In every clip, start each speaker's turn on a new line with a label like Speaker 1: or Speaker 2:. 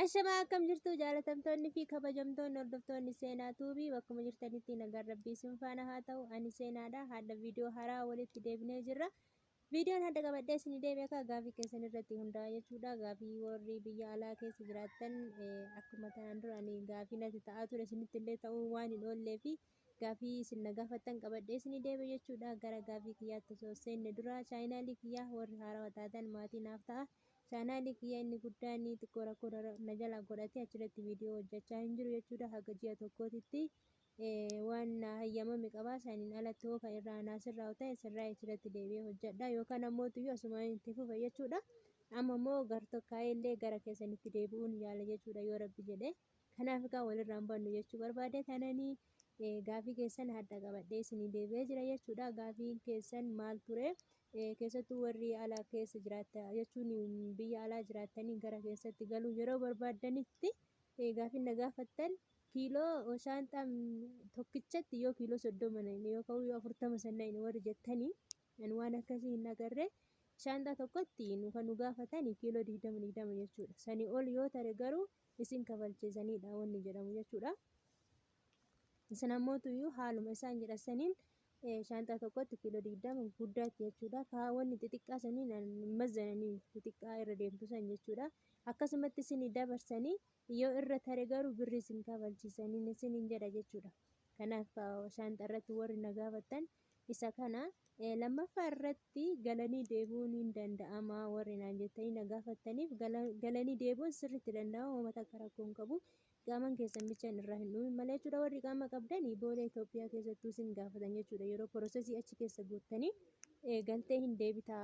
Speaker 1: Ashamaa akkam jirtu jaalatamtoonni fi kabajamtoonni hordoftoonni seenaa tuubii bakkuma jirtanitti nagaan rabbii isin faana haa ta'u. Ani seenaadha. Haala viidiyoo haaraa walitti deebinee jirra. Viidiyoon hadda qabadhee isin deebi'ee gaafii keessan irratti hundaa'a jechuudha. Gaafii warri biyya alaa keessa jiraattan akkuma tanaan dura ani gaafii natti ta'aa ture isinitti illee ta'uu waan hin oollee fi gaafii isin na gaafattan qabadhee isin deebi'e jechuudha. Gara gaafii kiyyaatti osoo seenne dura chaayinaalii kiyyaa warri haarawaa taatan maatii naaf ta'a. Chaanaalii kiyya inni guddaan xiqqoo rakkoo na jala godhatee achirratti viidiyoo hojjechaa hin jiru jechuudha. Haga ji'a tokkootitti waan hayyamame qabaa isaaniin alatti hoo kan irraa naasirraa ta'e sirraa achirratti deebi'ee hojjedha yookaan ammoo tuyyuu asumaan itti fufa jechuudha. Amma immoo gartokkaa'ee gara keessanitti deebi'uun yaala jechuudha yoo rabbi jedhe. Kanaaf egaa walirraan bannu jechuu barbaade tananii gaafii keessan hadda qabadhee isinii deebi'ee jira jechuudha. Gaafiin keessan maal ture? Keessattuu warri alaa keessa jiraatan jechuun biyya alaa jiraatanii gara keessatti galuu yeroo barbaadanitti gaafii na gaafattan kiiloo shaanxaa tokkichatti yoo kiiloo 30 yookaan yoo 40 sannan warri jettanii waan akkasii hin agarre shaanxaa tokkotti kan nu gaafatan kiiloo 20 jechuudha. Sanii ol yoo ta'e garuu isin kafalchiisanidha wanni jedhamu jechuudha. Isin ammoo tuyyuu haaluma isaan jedhasaniin shaanxaa tokkotti kiiloo 20 guddaatti jechuudha. Kaawwanni xixiqqaa saniin mazzananii xixiqqaa irra deemtu san jechuudha. Akkasumatti isin dabarsanii yoo irra tare garuu birri isin kafalchiisanii isin jedha jechuudha. Kanaaf shaanxaa irratti warri na gaafattan isa kana lammaffaa irratti galanii deebi'uun hin danda'ama warri naan jettanii na gaafattaniif galanii deebi'uun sirriitti danda'ama uummata akka rakkoo hin qabu. Qaaman keessan bichaan irraa hin dhumin malee jechuudha. Warri qaama qabdanii booda Itoophiyaa keessattuu isin gaafatan jechuudha. Yeroo piroosesii achi keessa guuttanii galtee hin deebitaa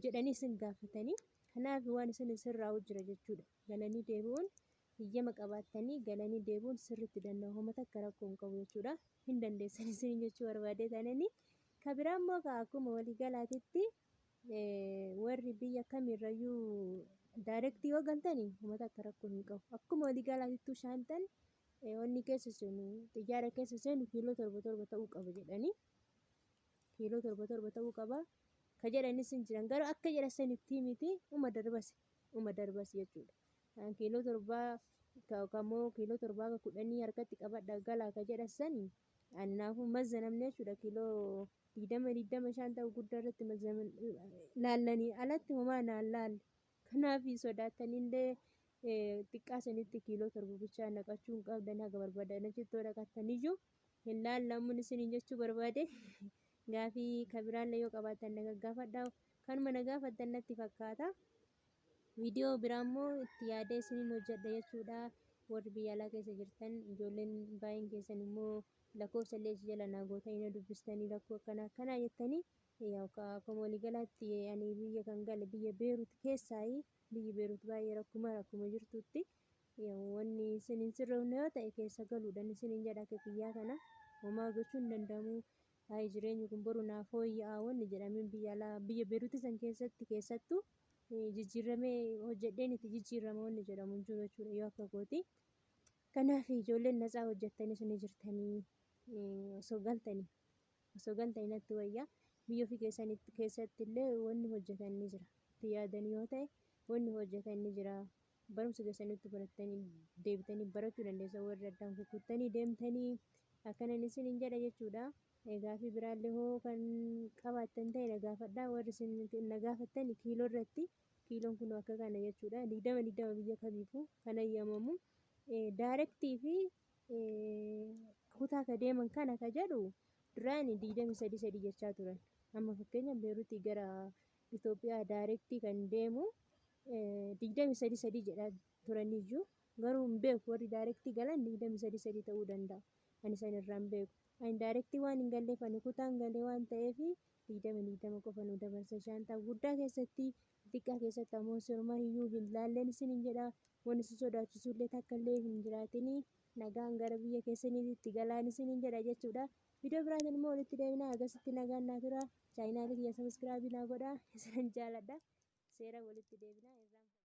Speaker 1: jedhanii isin gaafatanii. Kanaaf waan isin sirraa jira jechuudha. Galanii deebi'uun hiyyama qabaattanii galanii deebi'uun sirriitti danda'ama. Uummata akka rakkoo hin qabu jechuudha. Hin dandeessan isin jechuu barbaadee tananii. Kabiraan immoo akkuma waliigalaatitti warri biyya kamirrayyuu Daarektii yoo galtanii uummata akka rakkoo hin qabu. Akkuma waliigalaatittuu shaanxaan wanni keessa seenu xiyyaara keessa seenu kiiloo 7 ta'uu qaba jedhanii. Kiiloo 7 ta'uu qaba. Ka jedhanis hin jiran garuu akka jedhasanitti miti uma darbas jechuudha. Kiiloo 7 kammoo kiiloo 7 harkatti qabadha galaa ka jedhasanii annaafuu mazzanamne jechuudha. Kiiloo 20 shaanxaa guddaa irratti laallanii alatti homaa naan laalle. Kanaaf sodaatanillee xiqqaa sanitti kiiloo 7 bichaa naqachuu hin qabdan haga barbaadan achitti dhaqattaniyyuu hin laallamuun isiniin jechuu barbaade. Gaafii kabiraallee yoo qabaatan na gaggaafadha. Kanuma na gaafattan natti fakkaata. Viidiyoo biraa immoo itti yaadee isiniin hojjedha jechuudha. Warri biyya alaa keessa jirtan ijoolleen baay'een keessan immoo lakkoofsa illee jala naagota hin dubbistanii rakkoo akkanaa jettanii. Akkuma waliigalaatti ani biyya kan gale biyya Beerut keessaa biyyi Beerut baay'ee rakkuma jirtutti wanni isin hin sirroofne yoo ta'e keessa galuudhaan isin hin jedha akka kiyyaa kana homaa gochuu hin danda'amu. Jireenyi kun boru naaf fooyya'aa wanni jedhameen biyya Beerut san keessattuu jijjiiramee hojjedheen itti jijjiirama wanni jedhamu hin jiru jechuudha yoo akka kooti. Kanaaf ijoolleen natsaa hojjettanii isin jirtanii osoo galtanii natti wayyaa. Biyya ofii keessatti illee wanni hojjetan ni jira. Itti yaadan yoo ta'e wanni hojjetan ni jira. Barumsa keessanitti baratanii deebitanii barachuu dandeessu. Warri addaan kukkuttanii deemtanii akkanan isin hin jedha jechuudha. Gaafii biraallee hoo kan qabaattan ta'e na gaafadhaa. Warri isin na gaafattan kiiloo irratti kiiloon kun akka kana jechuudha. 20 biyya kamiifuu kan hayyamamu. Daarektii fi kutaa ka deeman kana ka jedhu duraan 23 jechaa turan. Amma fakkeenyaaf Beerutii gara Itoophiyaa daarektii kan deemu 23 jedhaa turaniyyuu garuu hin beeku warri daarektii galan 23 ta'uu danda'a. Ani san irraa hin beeku. Ani daarektii waan hin galleef ani kutaan galee waan ta'eef 20 qofa nu dabarsa. Shaanxaa guddaa keessatti xiqqaa keessatti ammoo sirma iyyuu hin laalleen isin hin jedha. Wanni si sodaachisullee takka illee hin jiraatinii nagaan gara biyya keessaniitti galaan isin hin jedha jechuudha. Viidiyoo biraatiin immoo walitti deebinaa agasitti nagaan naa tura. Chaayinaalii kiyya sabiskiraabii naa godhaa. Isin jaaladha. Seera walitti deebinaa.